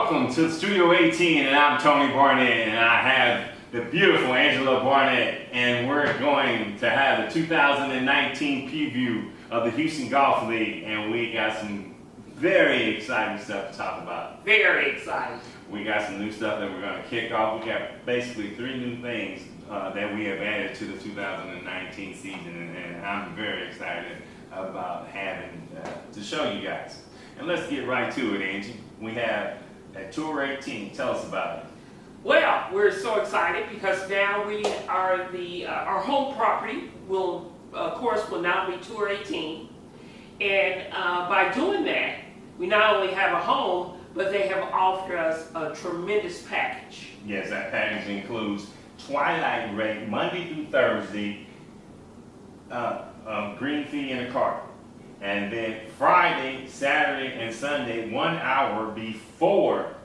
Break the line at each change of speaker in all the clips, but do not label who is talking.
Welcome to Studio 18, and I'm Tony Barnett, and I have the beautiful Angela Barnett, and we're going to have the 2019 preview of the Houston Golf League, and we got some very exciting stuff to talk about.
Very exciting.
We got some new stuff that we're going to kick off. We got basically 3 new things that we have added to the 2019 season, and I'm very excited about having to show you guys. And let's get right to it, Angie. We have at Tour 18. Tell us about it.
Well, we're so excited because now we are our home property will, of course, will now be Tour 18, and by doing that, we not only have a home, but they have offered us a tremendous package.
Yes, that package includes twilight rate Monday through Thursday, green fee in a cart. And then Friday, Saturday, and Sunday, 1 hour before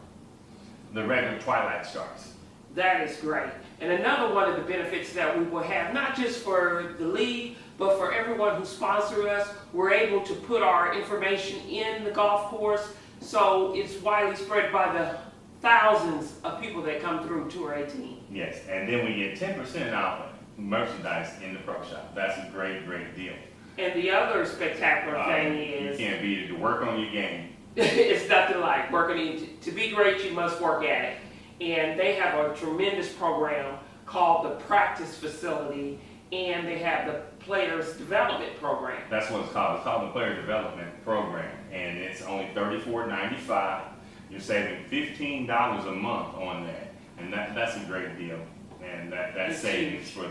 the regular twilight starts.
That is great. And another one of the benefits that we will have, not just for the league, but for everyone who sponsors us, we're able to put our information in the golf course, so it's widely spread by the thousands of people that come through Tour 18.
Yes, and then we get 10% off merchandise in the pro shop. That's a great, great deal.
And the other spectacular thing is,
you can't beat it. To work on your game.
it's nothing like working. To be great, you must work at it. And they have a tremendous program called the Practice Facility, and they have the Players Development Program.
That's what it's called. It's called the Player Development Program, and it's only $34.95. You're saving $15 a month on that, and that's a great deal. And that's savings for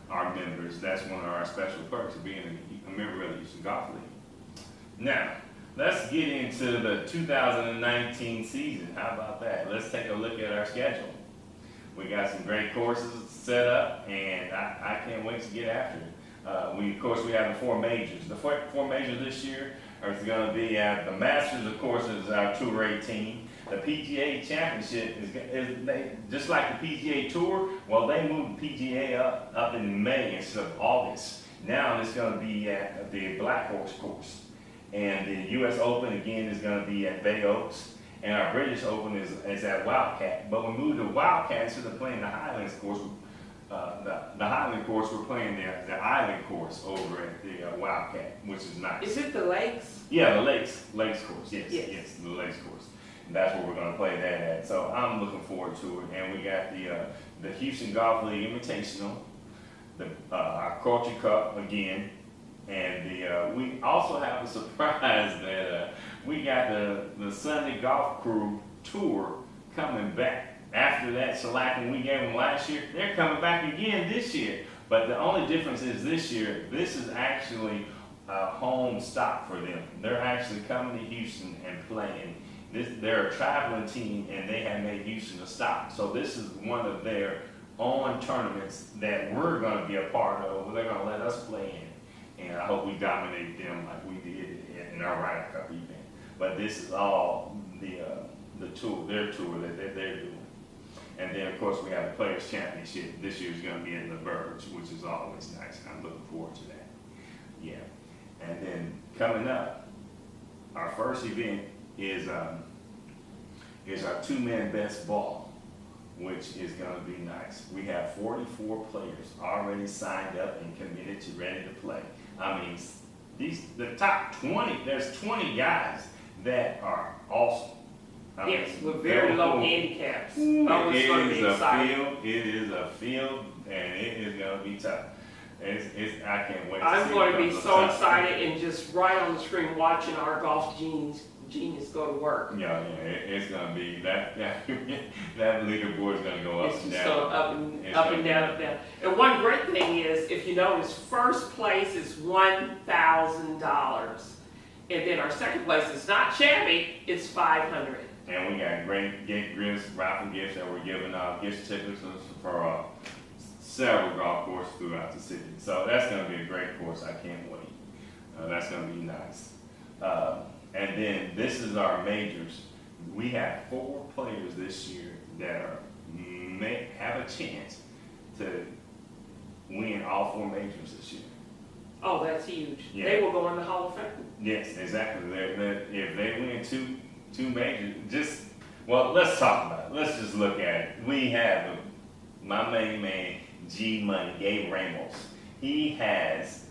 our members. That's one of our special perks of being a member of the Houston Golf League. Now, let's get into the 2019 season. How about that? Let's take a look at our schedule. We got some great courses set up, and I can't wait to get after it. Of course, we have the 4 majors. The 4 majors this year are going to be at the Masters, of course, is our Tour 18. The PGA Championship is just like the PGA Tour. Well, they moved the PGA up in May instead of August. Now it's going to be at the Black Horse course, and the U.S. Open again is going to be at Bay Oaks, and our British Open is at Wildcat. But we moved to Wildcat instead of playing the Highlands course. The Highland course, we're playing the Island course over at the Wildcat, which is nice.
Is it the Lakes?
Yeah, the Lakes course. Yes, the Lakes course. And that's where we're going to play that at. So I'm looking forward to it. And we got the Houston Golf League Invitational, our Culture Cup again, and we also have a surprise that we got the Sunday Golf Crew Tour coming back. After that shellacking we gave them last year, they're coming back again this year. But the only difference is this year, this is actually a home stop for them. They're actually coming to Houston and playing. They're a traveling team, and they have made Houston a stop. So this is one of their own tournaments that we're going to be a part of. They're going to let us play in, and I hope we dominate them like we did in our Ryder Cup event. But this is all the tour, their tour that they're doing. And then, of course, we have the Players Championship. This year's going to be in the Verge, which is always nice. I'm looking forward to that. Yeah. And then coming up, our first event is our 2-man best ball, which is going to be nice. We have 44 players already signed up and committed to ready to play. I mean, the top 20. There's 20 guys that are awesome.
Yes, with very low handicaps.
It is a field, and it is going to be tough. I can't wait.
I'm going to be so excited and just right on the screen watching our golf genius go to work.
Yeah, it's going to be that leaderboard is going to go up and down.
So up and down. And one great thing is, if you notice, first place is $1,000, and then our second place is not shabby. It's $500.
And we got great gifts, raffle gifts that we're giving out, gift certificates for several golf courses throughout the city. So that's going to be a great course. I can't wait. That's going to be nice. And then this is our majors. We have 4 players this year that may have a chance to win all 4 majors this year.
Oh, that's huge.
Yeah.
They will go in the Hall of Fame.
Yes, exactly. If they win two majors, just Well, let's talk about it. Let's just look at it. We have my main man, G Money, Gabe Ramos. He has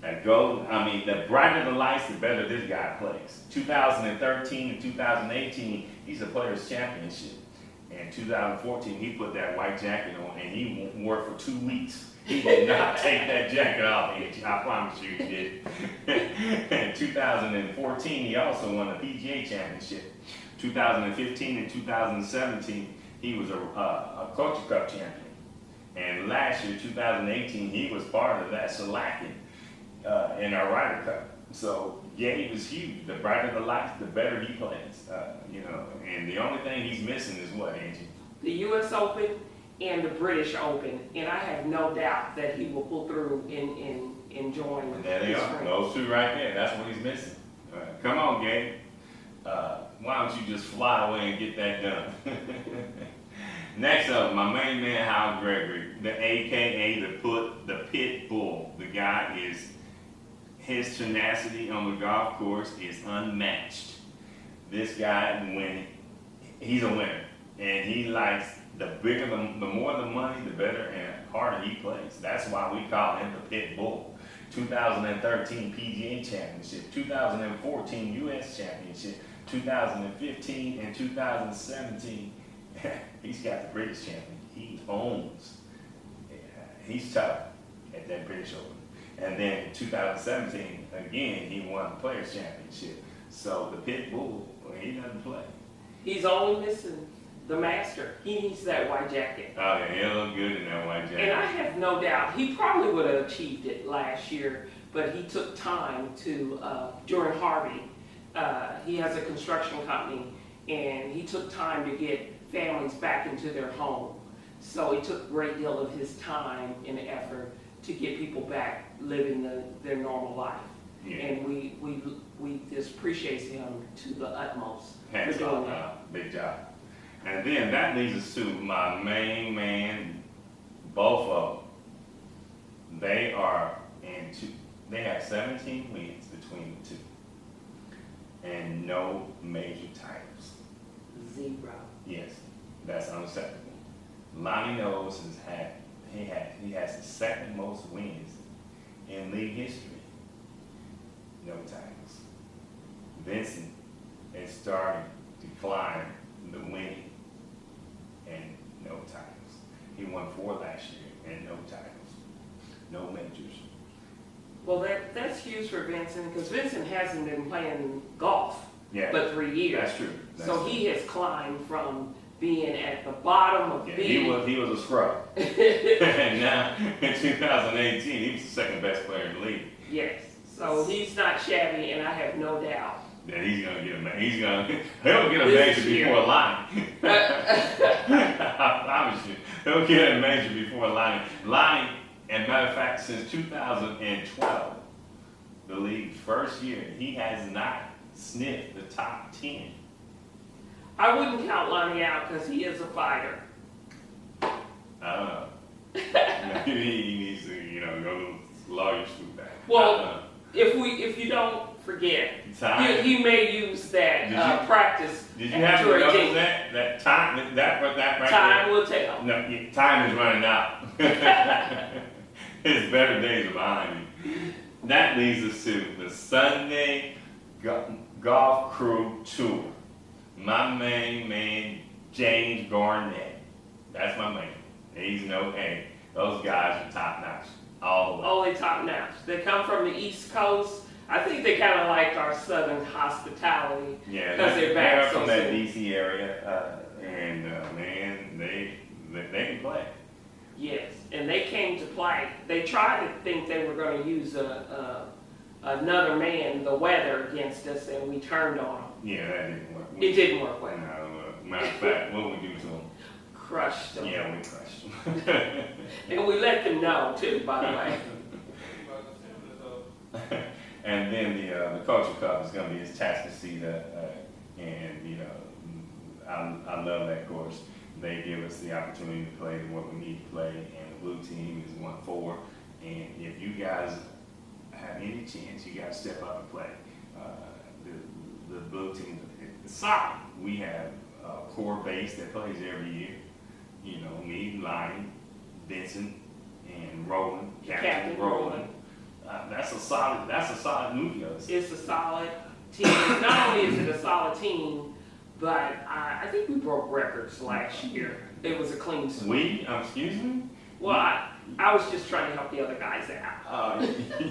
a goal. I mean, the brighter the lights, the better this guy plays. 2013 and 2018, he's a Players Championship. In 2014, he put that white jacket on and he wore it for 2 weeks. He did not take that jacket off, Angie. I promise you he did. In 2014, he also won the PGA Championship. 2015 and 2017, he was a Culture Cup champion. And last year, 2018, he was part of that shellacking in our Ryder Cup. So Gabe is huge. The brighter the lights, the better he plays. And the only thing he's missing is what, Angie?
The U.S. Open and the British Open, and I have no doubt that he will pull through in enjoying.
And there they are. Those two right there. That's what he's missing. Come on, Gabe. Why don't you just fly away and get that done? Next up, my main man, Hal Gregory, the AKA the Pit Bull. The guy is, his tenacity on the golf course is unmatched. This guy, when he's a winner, and he likes the bigger, the more the money, the better and harder he plays. That's why we call him the Pit Bull. 2013 PGA Championship, 2014 U.S. Championship, 2015 and 2017. He's got the British champion. He owns. He's tough at that British Open. And then 2017, again, he won the Players Championship. So the Pit Bull, well, he doesn't play.
He's only missing the Master. He needs that white jacket.
Oh, yeah, he'll look good in that white jacket.
And I have no doubt he probably would have achieved it last year, but he took time to, during Harvey, he has a construction company, and he took time to get families back into their home. So it took a great deal of his time and effort to get people back living their normal life.
Yeah.
And we just appreciate him to the utmost.
Hands
for doing
off,
that.
big job. And then that leads us to my main man, both of them. They have 17 wins between the two. And no major titles.
0.
Yes, that's unacceptable. Lonnie Knowles he has the second most wins in league history. No titles. Vincent is starting to climb the winning and no titles. He won 4 last year and no titles. No majors.
Well, that's huge for Vincent, because Vincent hasn't been playing golf
Yeah,
but 3 years.
that's true.
So he has climbed from being at the bottom of being.
He was a scrub. And now in 2018, he was the second best player in the league.
Yes. So he's not shabby, and I have no doubt
That he's gonna get he'll get a major before Lonnie. I promise you, he'll get a major before Lonnie. Lonnie, as a matter of fact, since 2012, the league's first year, he has not sniffed the top 10.
I wouldn't count Lonnie out because he is a fighter.
I don't know. Maybe he needs to, go to lawyer school back.
Well, if you don't forget,
Time.
you may use that practice.
Did you have to
after a
notice
game.
that time, that right
Time
there?
will tell.
No, time is running out. His better days are behind him. That leads us to the Sunday Golf Crew Tour. My main man, James Garnett. That's my man. He's those guys are top notch. All the way.
Only top notch. They come from the East Coast. I think they kind of like our Southern hospitality.
Yeah,
because they're back
from
so
that
soon.
DC area, and man, they can play.
Yes, and they came to play. They tried to think they were going to use another man, the weather, against us, and we turned on them.
Yeah, that didn't work.
It didn't work well.
No, matter of fact, what we do to them?
Crushed them.
Yeah, we crushed them.
And we let them know, too, by the way.
And then the Culture Cup is going to be his Tascasita, and I love that course. They give us the opportunity to play what we need to play, and the blue team is 1-4. And if you guys have any chance, you got to step up and play. The blue team is solid. We have core base that plays every year. You know, me, Lonnie, Vincent, and Roland, Captain Roland. That's a solid nucleus.
It's a solid team. Not only is it a solid team, but I think we broke records last year. It was a clean sweep.
Excuse me?
Well, I was just trying to help the other guys out.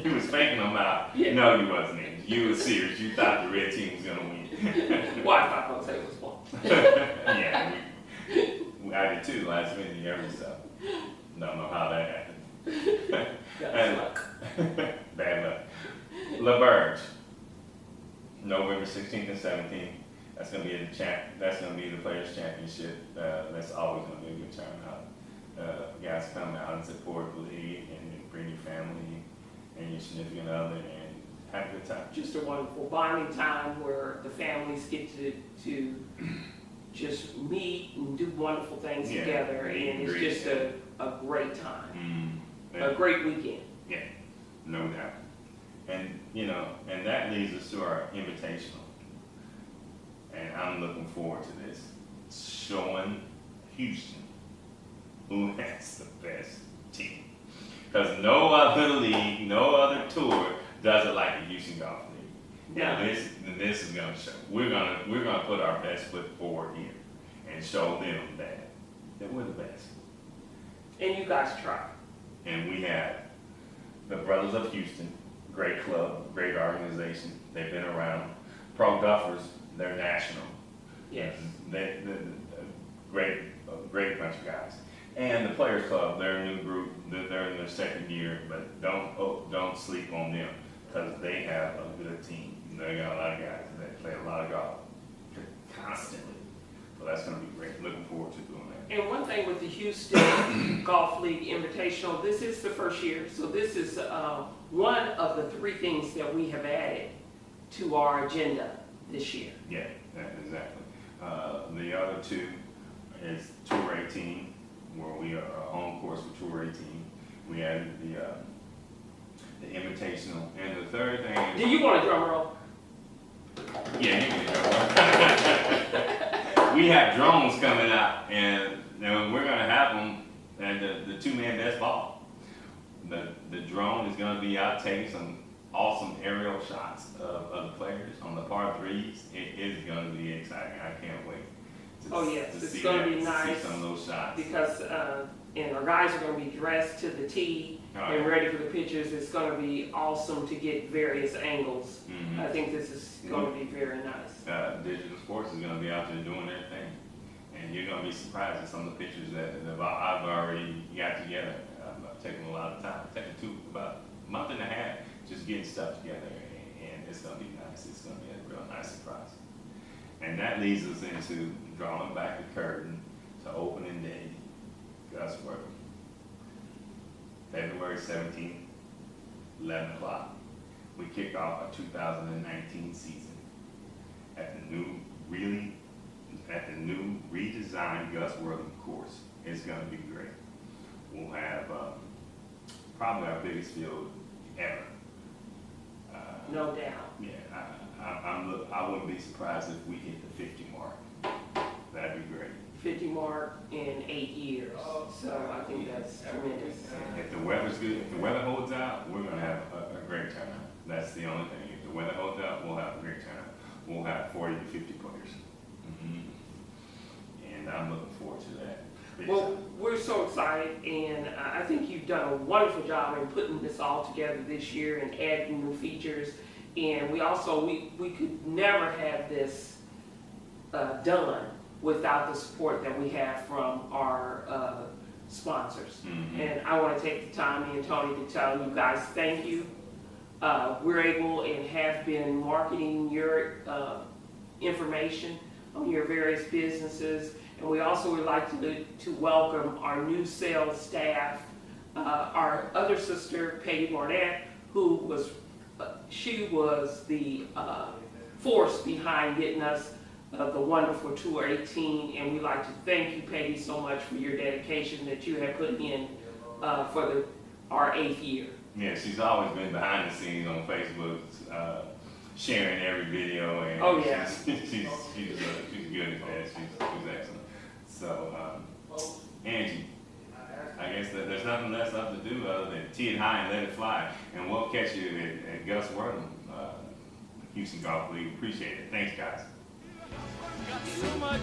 You was faking them out.
Yeah.
No, you wasn't. You was serious. You thought the red team was gonna win.
Well, I thought Jose was one.
Yeah, I did too last minute every stuff. Don't know how that happened.
That's luck.
Bad luck. LaBerge, November 16th and 17th. That's gonna be That's gonna be the Players Championship. That's always gonna be a good turnout. Guys come out and support the league and bring your family and your significant other and have a good time.
Just a wonderful bonding time where the families get to just meet and do wonderful things
Yeah,
together,
meet
and
and
it's
greet.
just a great time,
Yeah.
a great weekend.
Yeah, no doubt. And, you know, and that leads us to our invitational. And I'm looking forward to this. Showing Houston who has the best team. Because no other league, no other tour does it like the Houston Golf League.
Yeah.
And this is gonna show. We're gonna put our best foot forward here and show them that we're the best.
And you guys try.
And we have the Brothers of Houston, great club, great organization. They've been around. Pro Golfers, they're national.
Yes.
They're great bunch of guys. And the Players Club, they're a new group. They're in their second year, but don't sleep on them because they have a good team. They got a lot of guys that play a lot of golf constantly. So that's going to be great. Looking forward to doing that.
And one thing with the Houston Golf League Invitational, this is the first year, so this is one of the 3 things that we have added to our agenda this year.
Yeah, exactly. The other 2 is Tour 18, where we are on course for Tour 18. We added the Invitational, and the third thing is...
Do you want a drum roll?
Yeah, you can go. We have drones coming out, and we're gonna have them at the 2-man best ball. The drone is gonna be out taking some awesome aerial shots of the players on the par 3s. It is gonna be exciting. I can't wait.
Oh yes, it's gonna be nice.
See some of those shots.
Because, and our guys are gonna be dressed to the T and ready for the pictures. It's gonna be awesome to get various angles.
Mm-hmm.
I think this is gonna be very nice.
Digital Sports is gonna be out there doing their thing. And you're gonna be surprised at some of the pictures that I've already got together. I've taken a lot of time, taken about a month and a half just getting stuff together, and it's gonna be nice. It's gonna be a real nice surprise. And that leads us into drawing back the curtain to opening day, Gus Worthy. February 17th, 11 o'clock. We kick off our 2019 season at the new redesigned Gus Worthy course. It's gonna be great. We'll have probably our biggest field ever.
No doubt.
Yeah, I wouldn't be surprised if we hit the 50 mark. That'd be great.
50 mark in 8 years. So I think that's tremendous.
If the weather's good, if the weather holds out, we're gonna have a great turnout. That's the only thing. If the weather holds out, we'll have a great turnout. We'll have 40 to 50 players. And I'm looking forward to that.
Well, we're so excited, and I think you've done a wonderful job in putting this all together this year and adding new features. And we also, we could never have this done without the support that we have from our sponsors. And I want to take the time, me and Tony, to tell you guys thank you. We're able and have been marketing your information on your various businesses. And we also would like to welcome our new sales staff, our other sister, Peggy Barnett, who was, she was the force behind getting us the wonderful Tour 18. And we'd like to thank you, Peggy, so much for your dedication that you have put in for our 8th year.
Yeah, she's always been behind the scenes on Facebook, sharing every video, and
Oh, yeah.
she's a good at that. She was excellent. So, Angie, I guess that there's nothing left to do other than tee it high and let it fly. And we'll catch you at Gus Wortham, Houston Golf League. Appreciate it. Thanks, guys.
Got so much